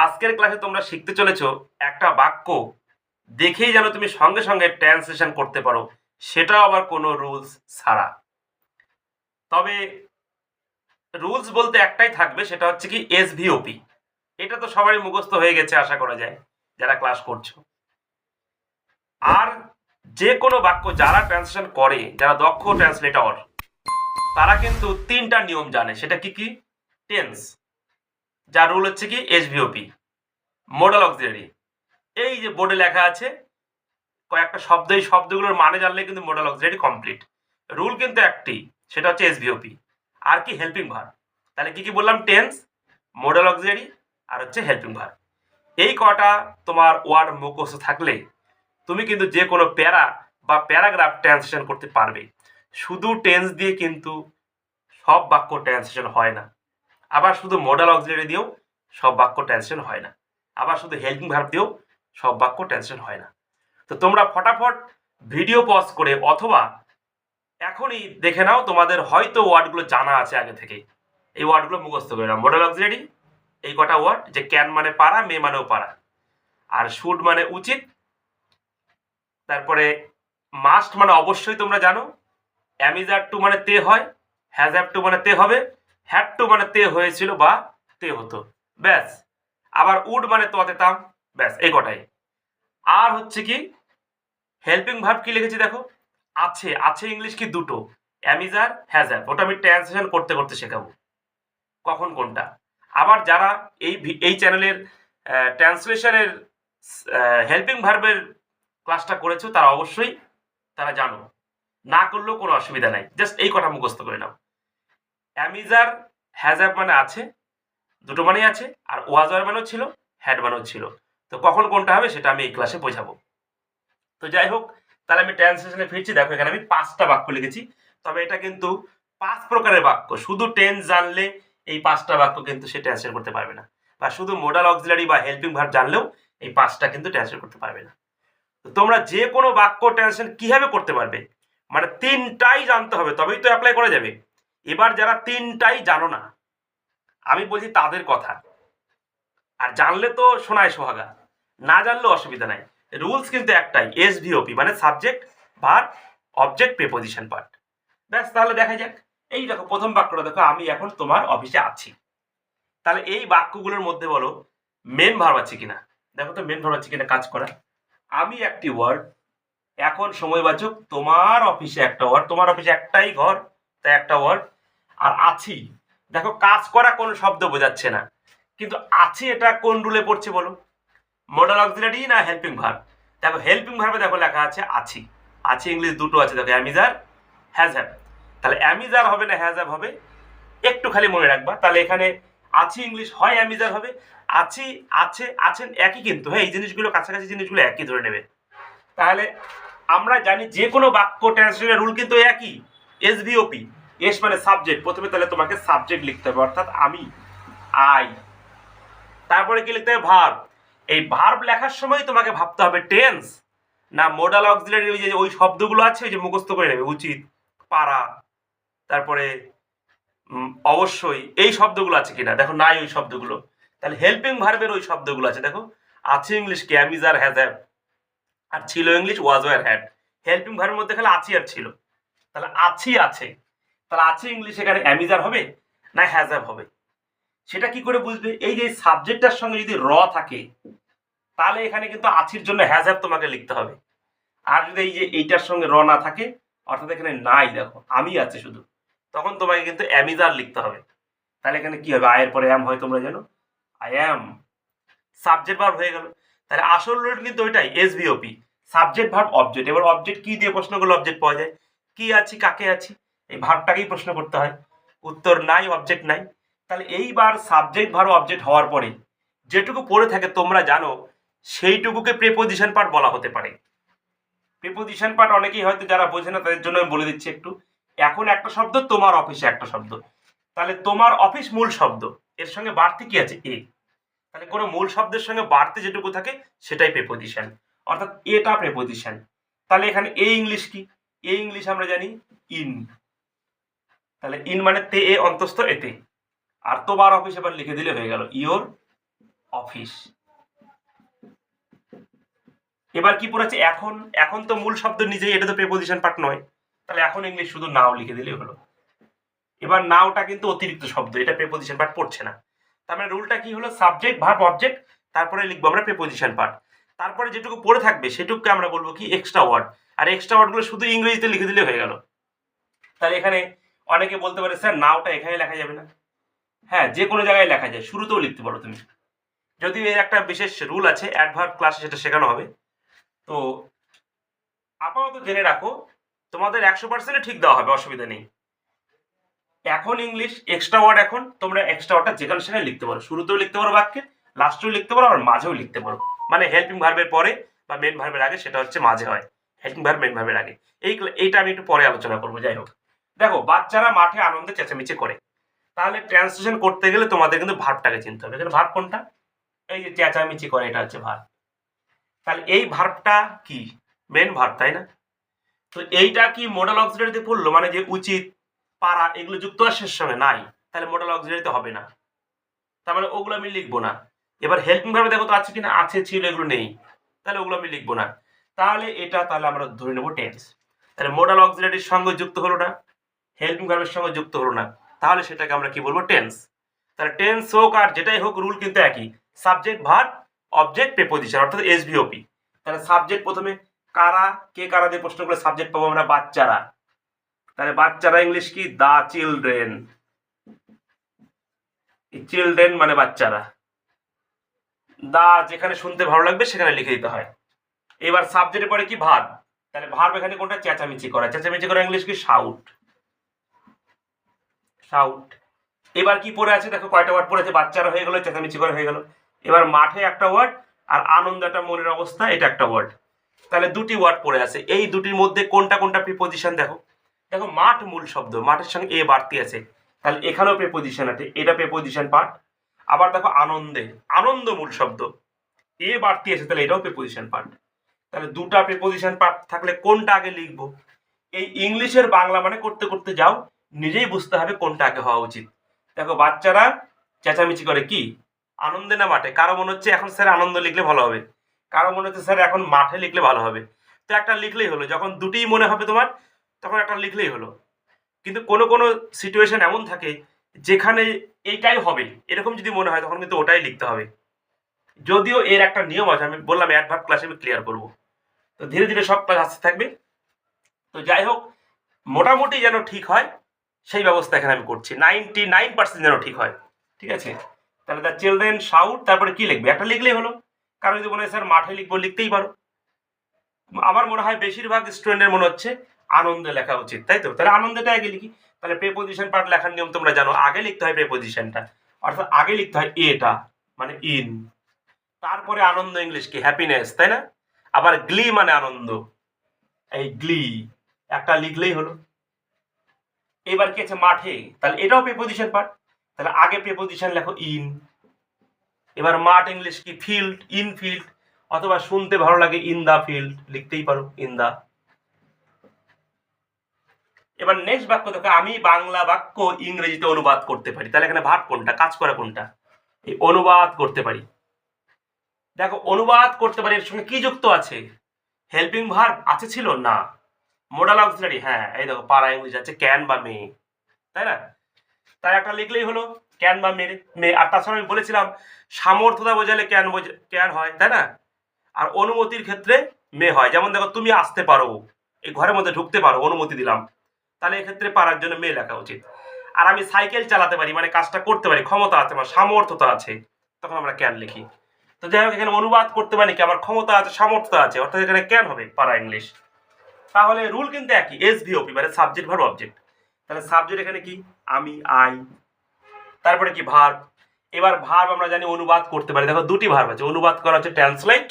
আজকের ক্লাসে তোমরা শিখতে চলেছো একটা বাক্য দেখেই যেন তুমি সঙ্গে সঙ্গে ট্রান্সলেশন করতে পারো, সেটাও আবার কোনো রুলস ছাড়া। তবে রুলস বলতে একটাই থাকবে, সেটা হচ্ছে কি এসভিওপি। এটা তো সবারই মুখস্থ হয়ে গেছে আশা করা যায় যারা ক্লাস করছো। আর যে কোনো বাক্য যারা ট্রান্সলেশন করে, যারা দক্ষ ট্রান্সলেটর, তারা কিন্তু তিনটা নিয়ম জানে। সেটা কি কি? টেন্স, যার রুল হচ্ছে কি এসভিওপি, মডাল অক্সিলারি। এই যে বোর্ডে লেখা আছে কয়েকটা শব্দ, এই শব্দগুলোর মানে জানলে কিন্তু মডাল অক্সিলারি কমপ্লিট। রুল কিন্তু একটি, সেটা হচ্ছে এসভিওপি। আর কি? Helping verb. তাহলে কি কি বললাম? টেন্স, মডাল অক্সিলারি, আর হচ্ছে হেল্পিং ভার্ব। এই কটা তোমার ওয়ার্ড মুখস্থ থাকলে তুমি কিন্তু যে কোনো প্যারা বা প্যারাগ্রাফ ট্রান্সলেশন করতে পারবে। শুধু টেন্স দিয়ে কিন্তু সব বাক্য ট্রান্সলেশন হয় না, আবার শুধু মডাল অক্সিলারি দিয়েও সব বাক্য ট্রান্সলেশন হয় না, আবার শুধু হেল্পিং ভার্ব দিয়েও সব বাক্য ট্রান্সলেশন হয় না। তো তোমরা ফটাফট ভিডিও পজ করে অথবা এখনই দেখে নাও, তোমাদের হয়তো ওয়ার্ডগুলো জানা আছে আগে থেকে। এই ওয়ার্ডগুলো মুখস্থ করে নাও। মডাল অক্সিলারি এই কটা ওয়ার্ড, যে ক্যান মানে পারা, মে মানেও পারা, আর শুড মানে উচিত, তারপরে মাস্ট মানে অবশ্যই তোমরা জানো, অ্যামিজার টু মানে তে হয়, হ্যাজ হ্যাভ টু মানে তে হবে, হ্যাড টু মানে তে হয়েছিল বা তে হতো, ব্যাস। আবার উড মানে তোয়াতে তাম, ব্যাস, এই কটাই। আর হচ্ছে কি হেল্পিং ভার্ব কি লিখেছি দেখো, আছে। আছে ইংলিশ কি? দুটো, অ্যামিজার, হ্যাজ হ্যাভ। ওটা আমি ট্রান্সলেশন করতে করতে শেখাবো কখন কোনটা। আবার যারা এই চ্যানেলের ট্রান্সলেশনের হেল্পিং ভার্বের ক্লাসটা করেছো, তারা অবশ্যই তারা জানো, না করলেও কোনো অসুবিধা নাই। জাস্ট এই কথা মুখস্থ করে নাও। অ্যামিজার হ্যাজ হ্যাভ মানে আছে, দুটো মানেই আছে, আর ওয়াজার মানেও ছিল, হ্যাড মানেও ছিল। তো কখন কোনটা হবে সেটা আমি এই ক্লাসে বোঝাবো। তো যাই হোক, তাহলে আমি ট্রান্সলেশনে ফিরছি। দেখো এখানে আমি 5টা বাক্য লিখেছি, তবে এটা কিন্তু 5 প্রকারের বাক্য। শুধু টেন্স জানলে এই 5টা বাক্য কিন্তু সে ট্রান্সলেট করতে পারবে না, বা শুধু মোডাল অক্সিলারি বা হেল্পিং ভার্ব জানলেও এই 5টা কিন্তু ট্রান্সলেট করতে পারবে না। তো তোমরা যে কোনো বাক্য ট্রান্সলেশন কিভাবে করতে পারবে, মানে 3টাই জানতে হবে, তবেই তো অ্যাপ্লাই করা যাবে। এবার যারা 3টাই জানো না, আমি বলছি তাদের কথা। আর জানলে তো শোনায় সোহাগা, না জানলেও অসুবিধা নাই। রুলস কিন্তু একটাই, এসভিওপি, মানে subject, verb, object, preposition part. ব্যাস, তাহলে দেখা যাক। এই দেখো প্রথম বাক্যটা দেখো, আমি এখন তোমার অফিসে আছি। তাহলে এই বাক্যগুলোর মধ্যে বলো মেন ভার্ব আছে কিনা। দেখো তো মেন ভার্ব আছে কিনা কাজ করা। আমি একটি ওয়ার্ড, এখন সময়বাচক, তোমার অফিসে একটা ওয়ার্ড, তোমার অফিসে একটাই ঘর, তাই একটা ওয়ার্ড। আর আছি, দেখো কাজ করা কোনো শব্দ বোঝাচ্ছে না, কিন্তু আছি এটা কোন রুলে পড়ছে বলো? মডাল অক্সিলারি না হেল্পিং ভার্ব? দেখো হেল্পিং ভার্বে দেখো লেখা আছে আছি। আছি ইংলিশ দুটো আছে দেখো, অ্যামিজার, হ্যাজ হ্যাভ। তাহলে অ্যামিজার হবে না হ্যাজ হ্যাভ হবে? একটু খালি মনে রাখবা। তাহলে এখানে আছি ইংলিশ হয় অ্যামিজার হবে, আছি, আছে, আছেন একই কিন্তু। হ্যাঁ, এই জিনিসগুলো কাছাকাছি জিনিসগুলো একই ধরে নেবে। তাহলে আমরা জানি যে কোনো বাক্য ট্রান্সলেশনের রুল কিন্তু একই, এসভিওপি। এস মানে সাবজেক্ট, প্রথমে তাহলে তোমাকে সাবজেক্ট লিখতে হবে, অর্থাৎ আমি, আই। তারপরে কি লিখতে হবে? ভার্ব। এই ভার্ব লেখার সময় তোমাকে ভাবতে হবে টেন্স না মোডাল অক্সিলারি। ওই যে ওই শব্দগুলো আছে, ওই যে মুখস্থ করে নেবে, উচিত, পারা, তারপরে অবশ্যই, এই শব্দগুলো আছে কিনা দেখো, নাই ওই শব্দগুলো। তাহলে হেল্পিং ভার্বের ওই শব্দগুলো আছে দেখো, আছে ইংলিশ কি? অ্যামিজার, হ্যাজ হ্যাভ, আর ছিল English was were had. Helping ভার্বের মধ্যে খালি আছি আর ছিল। তাহলে আছি আছে, তাহলে আছে ইংলিশ এখানে অ্যামিজার হবে না হ্যাজ হ্যাভ হবে? সেটা কি করে বুঝবে? এই যে সাবজেক্টটার সঙ্গে যদি র থাকে, তাহলে এখানে কিন্তু আছির জন্য হ্যাজ হ্যাভ তোমাকে লিখতে হবে। আর যদি এই যে এইটার সঙ্গে র না থাকে, অর্থাৎ এখানে নাই, দেখো আমি আছে শুধু, তখন তোমাকে কিন্তু অ্যামিজার লিখতে হবে। তাহলে এখানে কি হবে? আয়ের পরে অ্যাম হয়, তোমরা জানো, আই অ্যাম, সাবজেক্ট ভার্ব হয়ে গেল। তাহলে আসল রুল কিন্তু ওইটাই, এসভিওপি, সাবজেক্ট ভার্ব অবজেক্ট। এবার অবজেক্ট কি দিয়ে প্রশ্ন করলে অবজেক্ট পাওয়া যায়? কি আছি, কাকে আছি, এই ভার্বটাকেই প্রশ্ন করতে হয়। উত্তর নাই, অবজেক্ট নাই। তাহলে এইবার সাবজেক্ট ভার্ব অবজেক্ট হওয়ার পরে যেটুকু পড়ে থাকে তোমরা জানো, সেইটুকুকে প্রিপোজিশন পার্ট বলা হতে পারে। প্রিপোজিশন পার্ট অনেকেই হয়তো যারা বোঝে না, তাদের জন্য আমি বলে দিচ্ছি একটু। এখন একটা শব্দ, তোমার অফিসে একটা শব্দ, তাহলে তোমার অফিস মূল শব্দ, এর সঙ্গে বাড়তি কি আছে? এ। তাহলে কোনো মূল শব্দের সঙ্গে বাড়তি যেটুকু থাকে সেটাই প্রিপোজিশন, অর্থাৎ এটা প্রিপোজিশন। তাহলে এখানে এ ইংলিশ কি? এ ইংলিশ আমরা জানি ইন। তাহলে ইন মানে তে, এ অন্তস্থ এতে। আর তোমার অফিস এবার লিখে দিলে হয়ে গেল ইয়োর অফিস। এবার কি পড়েছে এখন, এখন তো মূল শব্দ নিজেই, এটা তো প্রিপোজিশন পার্ট নয়, তাহলে এখন ইংলিশ শুধু নাও লিখে দিলেই হলো। এবার নাওটা কিন্তু অতিরিক্ত শব্দ, এটা প্রিপোজিশন পার্ট পড়ছে না। তার মানে রুলটা কি হলো, সাবজেক্ট ভার্ব অবজেক্ট, তারপরে লিখবো আমরা প্রিপোজিশন পার্ট, তারপরে যেটুকু পড়ে থাকবে সেটুকুকে আমরা বলবো কি এক্সট্রা ওয়ার্ড, আর এক্সট্রা ওয়ার্ডগুলো শুধু ইংরেজিতে লিখে দিলে হয়ে গেল। তাহলে এখানে অনেকে বলতে পারে স্যার নাওটা এখানে লেখা যাবে না। হ্যাঁ, যে কোনো জায়গায় লেখা যায়, শুরুতেও লিখতে পারো তুমি, যদিও এর একটা বিশেষ রুল আছে, অ্যাডভার্ব ক্লাসে সেটা শেখানো হবে। তো আপাতত জেনে রাখো, তোমাদের 100% ঠিক দেওয়া হবে, অসুবিধা নেই। এখন ইংলিশ এক্সট্রা ওয়ার্ড, এখন তোমরা এক্সট্রা ওয়ার্ডটা যেখানে সেখানে লিখতে পারো, শুরুতেও লিখতে পারো বাক্যে, লাস্টেও লিখতে পারো, আর মাঝেও লিখতে পারো। মানে হেল্পিং ভার্বের পরে বা মেন ভার্বের আগে, সেটা হচ্ছে মাঝে হয়, হেল্পিং ভার্ব মেন ভার্বের আগে। এইটা আমি একটু পরে আলোচনা করবো। যাই হোক, দেখো বাচ্চারা মাঠে আনন্দে চেঁচামেচি করে, তাহলে ট্রান্সলেশন করতে গেলে তোমাদের কিন্তু ভার্বটাকে চিনতে হবে। এখানে ভার্ব কোনটা, এই যে চেঁচামেচি করে, এটা হচ্ছে ভার্ব। তাহলে এই ভার্বটা কি, মেন ভার্ব, তাই না? তো এইটা কি মডাল অক্সিলারিতে পড়লো, মানে যে উচিত, পারা, এগুলো যুক্ত আসের সঙ্গে নাই, তাহলে মডাল অক্সিলারিতে হবে না, তার মানে ওগুলো আমি লিখবো না। এবার হেল্পিং ভার্বে দেখো তো আছে কিনা, আছে, ছিল, এগুলো নেই, তাহলে ওগুলো আমি লিখবো না। তাহলে এটা তাহলে আমরা ধরে নেবো টেন্স। তাহলে মডাল অক্সিলারির সঙ্গে যুক্ত হলো না, হেল্পিং ভার্বের সঙ্গে যুক্ত হলো না, তাহলে সেটাকে আমরা কি বলবো, টেন্স। তাহলে টেন্স হোক আর যেটাই হোক, রুল কিন্তু একই, সাবজেক্ট ভার্ব অবজেক্ট প্রিপোজিশন, অর্থাৎ এসভিওপি। তাহলে সাবজেক্ট প্রথমে কারা, কে কারা দিয়ে প্রশ্ন করে সাবজেক্ট পাবো আমরা বাচ্চারা। তাহলে বাচ্চারা ইংলিশ কি, দা চিলড্রেন, চিলড্রেন মানে বাচ্চারা, দা যেখানে শুনতে ভালো লাগবে সেখানে লিখে দিতে হয়। এবার সাবজেক্টের পরে কি, ভার্ব। তাহলে ভার্ব এখানে কোনটা, চেঁচামেচি করা, চেঁচামেচি করা ইংলিশ কি, শাউট, শাউট। এবার কি পড়ে আছে দেখো, কয়টা ওয়ার্ড পড়ে আছে, বাচ্চারা হয়ে গেল, চেঁচামেচি করা হয়ে গেল। এবার মাঠে একটা ওয়ার্ড, আর আনন্দ একটা মনের অবস্থা, এটা একটা ওয়ার্ড। তাহলে দুটি ওয়ার্ড পড়ে আছে, এই দুটির মধ্যে কোনটা কোনটা প্রিপোজিশন দেখো। দেখো মাঠ মূল শব্দ, মাঠের সঙ্গে এ বাড়তি আছে, তাহলে এখানেও প্রিপোজিশন আছে, এটা প্রিপোজিশন পার্ট। আবার দেখো আনন্দে, আনন্দ মূল শব্দ, এ বাড়তি আছে, তাহলে এটাও প্রিপোজিশন পার্ট। তাহলে দুটা প্রিপোজিশন পার্ট থাকলে কোনটা আগে লিখবো, এই ইংলিশের বাংলা মানে করতে করতে যাও, নিজেই বুঝতে হবে কোনটা আগে হওয়া উচিত। দেখো বাচ্চারা চেঁচামেচি করে কি, আনন্দে না মাঠে? কারো মনে হচ্ছে এখন স্যার আনন্দ লিখলে ভালো হবে, কারো মনে হচ্ছে স্যার এখন মাঠে লিখলে ভালো হবে। তো একটা লিখলেই হলো, যখন দুটিই মনে হবে তোমার, তখন একটা লিখলেই হলো। কিন্তু কোনো কোনো সিচুয়েশন এমন থাকে যেখানে এইটাই হবে এরকম যদি মনে হয়, তখন কিন্তু ওটাই লিখতে হবে। যদিও এর একটা নিয়ম আছে, আমি বললাম অ্যাডভার্ব ক্লাসে আমি ক্লিয়ার করবো, তো ধীরে ধীরে সব ক্লাস আসতে থাকবে। তো যাই হোক, মোটামুটি যেন ঠিক হয় সেই ব্যবস্থা এখানে আমি করছি, 99% যেন ঠিক হয়, ঠিক আছে? তাহলে দ্য চিলড্রেন শাউট, তারপরে কি লিখবে, একটা লিখলেই হলো। কারণ যদি মনে হয় স্যার মাঠে লিখবো, লিখতেই পারো। আমার মনে হয় বেশিরভাগ স্টুডেন্টের মনে হচ্ছে আনন্দে লেখা উচিত, তাই তো? তাহলে আনন্দটা আগে লিখি। তাহলে প্রেপোজিশন পার্ট লেখার নিয়ম তোমরা জানো, আগে লিখতে হয় প্রেপোজিশনটা, অর্থাৎ আগে লিখতে হয় এটা, মানে ইন, তারপরে আনন্দ ইংলিশ কি, হ্যাপিনেস, তাই না? আবার গ্লি মানে আনন্দ, এই গ্লি একটা লিখলেই হলো। এবার কি আছে, মাঠে, তাহলে এটাও প্রিপোজিশন পার্ট, তাহলে আগে প্রিপোজিশন লেখো ইন। এবার মাঠ ইংলিশ কি, ফিল্ড, ইন ফিল্ড, অথবা শুনতে ভালো লাগে ইন দা ফিল্ড, লিখতেই পারো ইন দা। এবার নেক্সট বাক্য দেখো, আমি বাংলা বাক্য ইংরেজিতে অনুবাদ করতে পারি, তাহলে এখানে ভার্ব কোনটা, কাজ করা কোনটা, এই অনুবাদ করতে পারি। দেখো অনুবাদ করতে পারি, এর সঙ্গে কি যুক্ত আছে, হেল্পিং ভার্ব আছে, ছিল না, মোডাল অক্সিলারি, হ্যাঁ এই দেখো পারা ইংলিশ আছে, ক্যান বা মে, তাই না? তাই একটা লিখলেই হলো, ক্যান বা মে। আর তাছাড়া আমি বলেছিলাম সামর্থ্যতা বোঝালে ক্যান হয়, তাই না? আর অনুমতির ক্ষেত্রে মে হয়। যেমন দেখো তুমি আসতে পারো, এই ঘরের মধ্যে ঢুকতে পারো, অনুমতি দিলাম, তাহলে এক্ষেত্রে পারার জন্য মে লেখা উচিত। আর আমি সাইকেল চালাতে পারি, মানে কাজটা করতে পারি, ক্ষমতা আছে, আমার সামর্থ্যতা আছে, তখন আমরা ক্যান লিখি। তো যাই হোক, এখানে অনুবাদ করতে পারি কি, আমার ক্ষমতা আছে, সামর্থ্য আছে, অর্থাৎ এখানে ক্যান হবে, পারা ইংলিশ। তাহলে রুল কিন্তু একই, এসভিওপি মানে সাবজেক্ট ভার্ব অবজেক্ট। তাহলে সাবজেক্ট এখানে কি, আমি, আই, তারপরে কি ভার্ব। এবার ভার্ব আমরা জানি অনুবাদ করতে পারি, দেখো দুটি ভার্ব আছে, অনুবাদ করা হচ্ছে ট্রান্সলেট,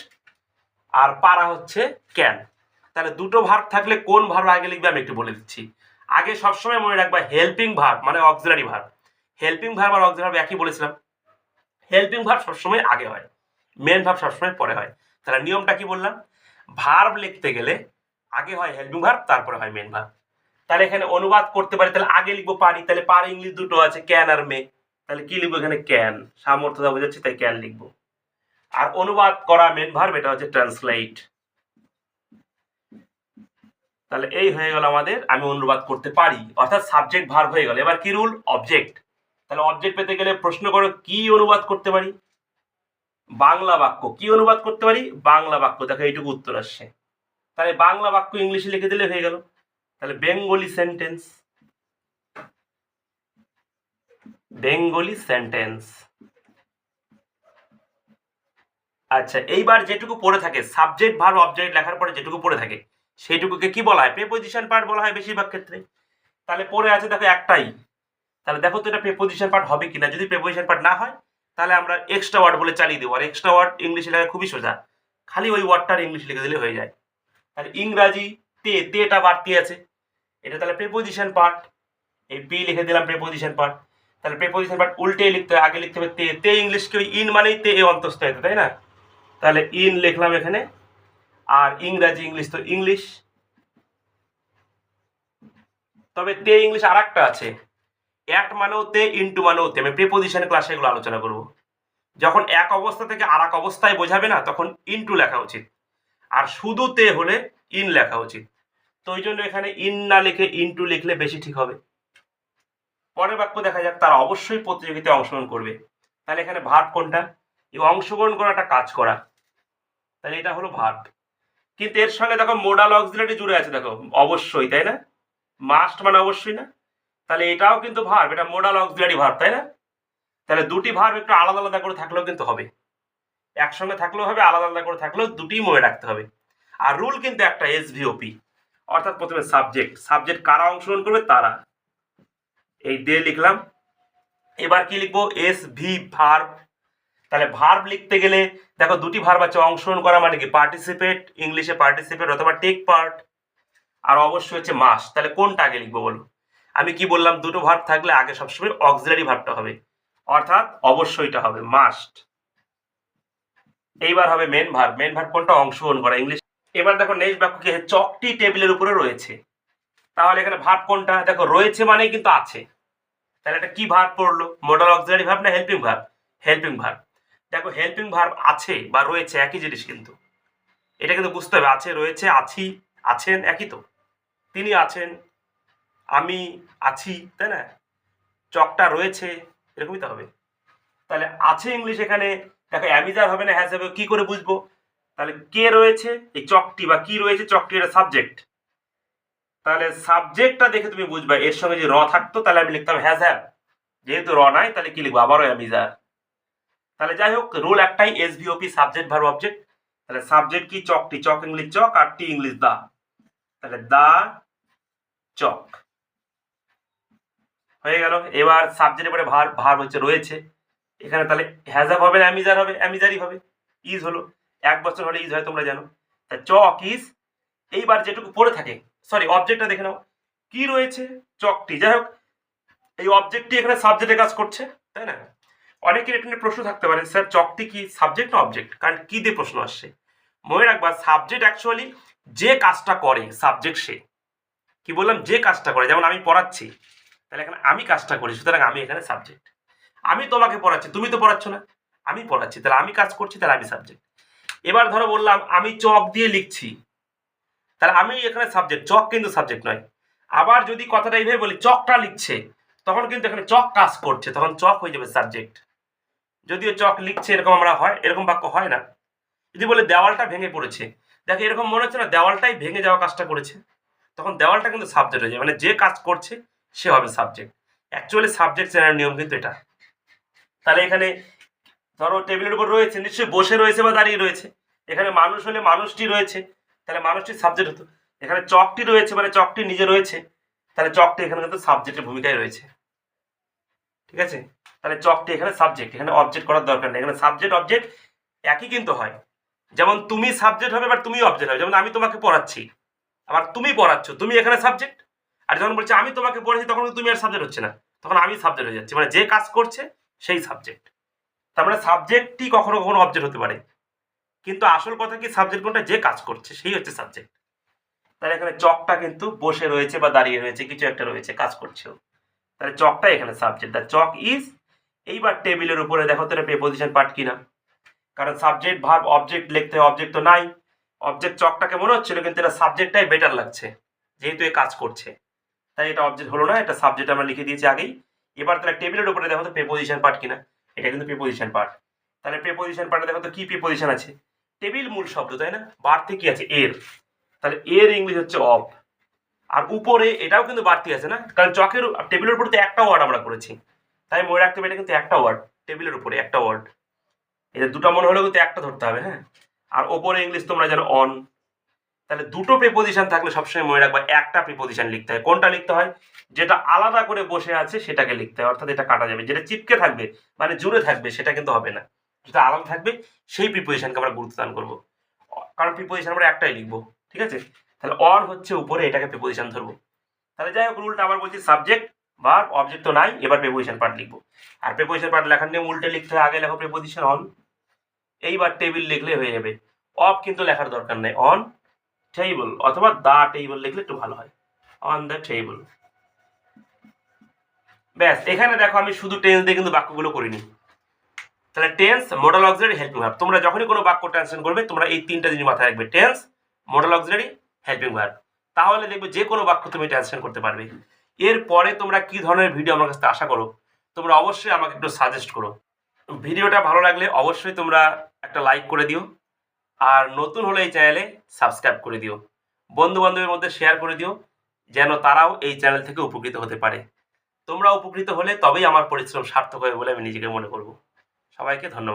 আর পারা হচ্ছে ক্যান। তাহলে দুটো ভার্ব থাকলে কোন ভার্ব আগে লিখবে আমি একটু বলে দিচ্ছি। আগে সবসময় মনে রাখবা হেল্পিং ভার্ব মানে অক্সিলারি ভার্ব, হেল্পিং ভার্ব আর অক্সিলারি ভার্ব একই বলেছিলাম। হেল্পিং ভার্ব সবসময় আগে হয়, মেন ভার্ব সবসময় পরে হয়। তাহলে নিয়মটা কি বললাম, ভার্ব লিখতে গেলে আগে হয় হেল্পিং ভার্ব, তারপরে হয় মেন ভার্ব। তাহলে এখানে অনুবাদ করতে পারি, তাহলে আগে লিখবো পারি, তাহলে পারি ইংলিশ দুটো আছে, ক্যান আর মে, তাহলে কি লিখবো এখানে, ক্যান, সামর্থ্যতা বোঝাচ্ছি তাই ক্যান লিখবো। আর অনুবাদ করা মেন ভার্ব, এটা হচ্ছে ট্রান্সলেট। তাহলে এই হয়ে গেল আমাদের আমি অনুবাদ করতে পারি, অর্থাৎ সাবজেক্ট ভার্ব হয়ে গেল। এবার কি রুল? অবজেক্ট। তাহলে অবজেক্ট পেতে গেলে প্রশ্ন করো কি অনুবাদ করতে পারি? বাংলা বাক্য। কি অনুবাদ করতে পারি? বাংলা বাক্য। দেখো এইটুকু উত্তর আসছে। তাহলে বাংলা বাক্য ইংলিশে লিখে দিলে হয়ে গেল। তাহলে বেঙ্গলি সেন্টেন্স, বেঙ্গলি সেন্টেন্স। আচ্ছা, এইবার যেটুকু পড়ে থাকে সাবজেক্ট ভার্ব অবজেক্ট লেখার পরে যেটুকু পড়ে থাকে সেইটুকুকে কি বলা হয়? প্রিপোজিশন পার্ট বলা হয় বেশিরভাগ ক্ষেত্রে। তাহলে পড়ে আছে দেখো একটাই। তাহলে দেখো তো এটা প্রিপোজিশন পার্ট হবে কিনা। যদি প্রিপোজিশন পার্ট না হয় তাহলে আমরা এক্সট্রা ওয়ার্ড বলে চালিয়ে দেবো। আর এক্সট্রা ওয়ার্ড ইংলিশে লেখা খুবই সোজা, খালি ওই ওয়ার্ডটার ইংলিশ লিখে দিলে হয়ে যায়। তাহলে ইংরাজি তেটা বাড়তি আছে, এটা তাহলে প্রিপোজিশন পার্ট। এই পি লিখে দিলাম প্রিপোজিশন পার্ট। তাহলে প্রিপোজিশন পার্ট উল্টে লিখতে হবে, আগে লিখতে হবে তে ইংলিশকে ওই ইন মানেই তে এ অন্তস্থ হতে, তাই না? তাহলে ইন লিখলাম এখানে। আর ইংরাজি ইংলিশ তো ইংলিশ। তবে তে ইংলিশ আর একটা আছে, অ্যাট মানেও তে, ইনটু মানেও তে। আমি প্রিপোজিশন ক্লাসে এগুলো আলোচনা করব। যখন এক অবস্থা থেকে আর এক অবস্থায় বোঝাবে না তখন ইনটু লেখা উচিত, আর শুধু তে হলে ইন লেখা উচিত। তো ওই জন্য এখানে ইন না লিখে ইনটু লিখলে বেশি ঠিক হবে। পরের বাক্য দেখা যাক, তারা অবশ্যই প্রতিযোগিতায় অংশগ্রহণ করবে। তাহলে এখানে ভার্ব কোনটা? এই অংশগ্রহণ করা, একটা কাজ করা। তাহলে এটা হলো ভার্ব। কিন্তু এর সঙ্গে দেখো মোডাল অক্সিলারি জুড়ে আছে, দেখো অবশ্যই, তাই না? মাস্ট মানে অবশ্যই না? তাহলে এটাও কিন্তু ভার্ব, এটা মোডাল অক্সিলারি ভার্ব, তাই না? তাহলে দুটি ভার্ব একটু আলাদা আলাদা করে থাকলেও কিন্তু হবে, একসঙ্গে থাকলেও হবে, আলাদা আলাদা করে থাকলেও দুটি মনে রাখতে হবে। আর রুল কিন্তু একটা, এসভিওপি, অর্থাৎ প্রথমে সাবজেক্ট। সাবজেক্ট কারা অংশগ্রহণ করবে? তারা। এই দে লিখলাম। এবার কি লিখবো? S V verb. তাহলে ভার্ব লিখতে গেলে দেখো দুটি ভার্ব আছে, অংশগ্রহণ করা মানে কি পার্টিসিপেট, ইংলিশে পার্টিসিপেট অথবা টেক পার্ট, আর অবশ্যই হচ্ছে মাস্ট। তাহলে কোনটা আগে লিখবো বলো? আমি কি বললাম? দুটো ভার্ব থাকলে আগে সবসময় অক্সিলারি ভার্বটা হবে, অর্থাৎ অবশ্যইটা হবে মাস্ট। এইবার হবে মেন ভার্ব। মেন ভার্ব কোনটা? অংশগ্রহণ করা, ইংলিশ। এবার দেখো নেক্সট বাক্য কি? চকটি টেবিলের উপরে রয়েছে। তাহলে এখানে ভার্ব কোনটা? দেখো রয়েছে মানে কিন্তু আছে। তাহলে এটা কি ভার্ব পড়লো? মোডাল অক্সিলারি ভার্ব না হেল্পিং ভার্ব? Helping verb. দেখো হেল্পিং ভার্ব আছে বা রয়েছে একই জিনিস, কিন্তু এটা কিন্তু বুঝতে হবে। আছে, রয়েছে, আছি, আছেন একই তো। তিনি আছেন, আমি আছি, তাই না? চকটা রয়েছে, এরকমই তো হবে। তাহলে আছে ইংলিশ এখানে দেখো অ্যামিজার হবে না হ্যাজ হবে, কি করে বুঝবো? তাহলে কে রয়েছে? এই চকটি বা কি রয়েছে, চকটি এটা সাবজেক্ট। তাহলে সাবজেক্টটা দেখে তুমি বুঝবা। এর সঙ্গে যে র থাকতো তাহলে আমি লিখতাম হ্যাজ হ্যাভ, যেহেতু র নাই তাহলে কি লিখবো? আবারও অ্যামিজার। তাহলে যাই হোক, রুল একটাই, এসভিওপি, সাবজেক্ট ভার্ব অবজেক্ট। তাহলে সাবজেক্ট কি? চকটি, চক ইংলিশ চক, আর টি ইংলিশ দা। তাহলে দা চক হয়ে গেল। এবার সাবজেক্টের পরে ভার্ব, ভার্ব হচ্ছে রয়েছে। এখানে তাহলে হ্যাজ হ্যাভ হবে না অ্যামিজার হবে? অ্যামিজারই হবে। ইজ হলো, এক বছর হলে ইজ হয়, তোমরা জানো। তা চক ইজ। এইবার যেটুকু পড়ে থাকে, সরি অবজেক্টটা দেখে নাও, কি রয়েছে? চকটি। যাই হোক, এই অবজেক্টটি এখানে সাবজেক্টে কাজ করছে, তাই না? অনেকের এটা নিয়ে প্রশ্ন থাকতে পারে, স্যার চকটি কি সাবজেক্ট না অবজেক্ট? কারণ কি দিয়ে প্রশ্ন আসছে। মনে রাখবা সাবজেক্ট অ্যাকচুয়ালি যে কাজটা করে, সাবজেক্ট সে। কি বললাম? যে কাজটা করে। যেমন আমি পড়াচ্ছি, তাহলে এখানে আমি কাজটা করি, সুতরাং আমি এখানে সাবজেক্ট। আমি তোমাকে পড়াচ্ছি, তুমি তো পড়াচ্ছ না, আমি পড়াচ্ছি, তাহলে আমি কাজ করছি, তাহলে আমি সাবজেক্ট। এবার ধরো বললাম আমি চক দিয়ে লিখছি, তাহলে আমি এখানে সাবজেক্ট, চক কিন্তু সাবজেক্ট নয়। আবার যদি কথাটা এইভাবে বলি চকটা লিখছে, তখন কিন্তু এখানে চক কাজ করছে, তখন চক হয়ে যাবে সাবজেক্ট। যদিও চক লিখছে এরকম আমরা হয়, এরকম বাক্য হয় না। যদি বলে দেওয়ালটা ভেঙে পড়েছে, দেখে এরকম মনে হচ্ছে না দেওয়ালটাই ভেঙে যাওয়া কাজটা করেছে, তখন দেওয়ালটা কিন্তু সাবজেক্ট হয়ে যায়, মানে যে কাজ করছে সে হবে সাবজেক্ট। অ্যাকচুয়ালি সাবজেক্ট চেনার নিয়ম কিন্তু এটা। তাহলে এখানে ধরো টেবিলের উপর রয়েছে, নিশ্চয়ই বসে রয়েছে বা দাঁড়িয়ে রয়েছে। এখানে মানুষ হলে মানুষটি রয়েছে, তাহলে মানুষটি সাবজেক্ট হতো। এখানে চকটি রয়েছে মানে চকটি নিজে রয়েছে, তাহলে চকটি এখানে কিন্তু সাবজেক্টের ভূমিকায় রয়েছে। ঠিক আছে? তাহলে চকটি এখানে সাবজেক্ট, এখানে অবজেক্ট করার দরকার নেই। এখানে সাবজেক্ট অবজেক্ট একই কিন্তু হয়। যেমন তুমি সাবজেক্ট হবে, আবার তুমি অবজেক্ট হবে। যেমন আমি তোমাকে পড়াচ্ছি, আবার তুমি পড়াচ্ছ, তুমি এখানে সাবজেক্ট। আর যখন বলছি আমি তোমাকে পড়াচ্ছি, তখন তুমি আর সাবজেক্ট হচ্ছে না, তখন আমি সাবজেক্ট হয়ে যাচ্ছি, মানে যে কাজ করছে সেই সাবজেক্ট। তার মানে সাবজেক্টই কখনো কখনো অবজেক্ট হতে পারে, কিন্তু আসল কথা কি সাবজেক্ট কোনটা? যে কাজ করছে সেই হচ্ছে সাবজেক্ট। তাহলে এখানে চকটা কিন্তু বসে রয়েছে বা দাঁড়িয়ে রয়েছে, কিছু একটা রয়েছে, কাজ করছেও, তাহলে চকটা এখানে সাবজেক্ট। The Chak is. এইবার টেবিলের উপরে দেখো তো এটা প্রিপোজিশন পার্ট কিনা, কারণ সাবজেক্ট ভার্ব অবজেক্ট লিখতে হয়, অবজেক্ট তো নাই। অবজেক্ট চকটাকে মনে হচ্ছিল, কিন্তু এটা সাবজেক্টটাই বেটার লাগছে যেহেতু এ কাজ করছে, তাই এটা অবজেক্ট হলো না, এটা সাবজেক্ট আমরা লিখে দিয়েছি আগেই। এবার তাহলে টেবিলের উপরে দেখো তো প্রিপোজিশন পার্ট কিনা, এটা কিন্তু প্রিপোজিশন পার্ট। তাহলে প্রিপোজিশন পার্টে দেখো তো কি প্রিপোজিশন আছে, টেবিল মূল শব্দ তাই না, বাড়তি কি আছে এর, তাহলে এর ইংলিশ হচ্ছে অফ। আর উপরে এটাও কিন্তু বাড়তি আছে না, কারণ চকের টেবিলের উপরে তো একটা ওয়ার্ড আমরা করেছি, তাই মনে রাখতে হবে এটা কিন্তু একটা ওয়ার্ড, টেবিলের উপরে একটা ওয়ার্ড, এটা দুটো মনে হলেও কিন্তু একটা ধরতে হবে। হ্যাঁ, আর ওপরে ইংলিশ তোমরা জানো অন। তাহলে দুটো প্রিপোজিশন থাকলে সবসময় মনে রাখবা একটা প্রিপোজিশন লিখতে হয়। কোনটা লিখতে হয়, যেটা আলাদা করে বসে আছে সেটাকে লিখতে হয়, অর্থাৎ এটা কাটা যাবে। যেটা চিপকে থাকবে মানে জুড়ে থাকবে সেটা কিন্তু হবে না, যেটা আলাদা থাকবে সেই প্রিপোজিশনকে আমরা গুরুত্ব দান করবো, কারণ প্রিপোজিশন আমরা একটাই লিখবো। ঠিক আছে, তাহলে অন হচ্ছে উপরে, এটাকে প্রিপোজিশন ধরবো। তাহলে যাই হোক, রুলটা আবার বলছি, সাবজেক্ট ভার্ব অবজেক্ট তো নাই, এবার প্রিপোজিশন পার্ট লিখবো। আর প্রিপোজিশন পার্ট লেখার নিয়ে উল্টে লিখতে হয়, আগে লেখো প্রিপোজিশন অন, এইবার টেবিল লিখলে হয়ে যাবে। অফ কিন্তু লেখার দরকার নেই, অন টেবিল অথবা দা টেবিল লিখলে একটু ভালো হয়, অন দ্য টেবিল। ব্যাস, এখানে দেখো আমি শুধু টেন্স দিয়ে কিন্তু বাক্যগুলো করিনি। তাহলে tense, modal auxiliary, helping verb, তোমরা যখনই কোনো বাক্য ট্রান্সলেশন করবে তোমরা এই তিনটা জিনিস মাথায় রাখবে, tense, modal auxiliary, helping verb. তাহলে দেখবে যে কোনো বাক্য তুমি ট্রান্সলেশন করতে পারবে। এরপরে তোমরা কি ধরনের ভিডিও আমার কাছে আশা করো, তোমরা অবশ্যই আমাকে একটু সাজেস্ট করো। ভিডিওটা ভালো লাগলে অবশ্যই তোমরা একটা লাইক করে দিও, আর নতুন হলে এই চ্যানেলে সাবস্ক্রাইব করে দিও, বন্ধু বান্ধবের মধ্যে শেয়ার করে দিও, যেন তারাও এই চ্যানেল থেকে উপকৃত হতে পারে। তোমরা উপকৃত হলে তবেই আমার পরিশ্রম সার্থক হবে বলে আমি নিজেকে মনে করব। সবাইকে ধন্যবাদ।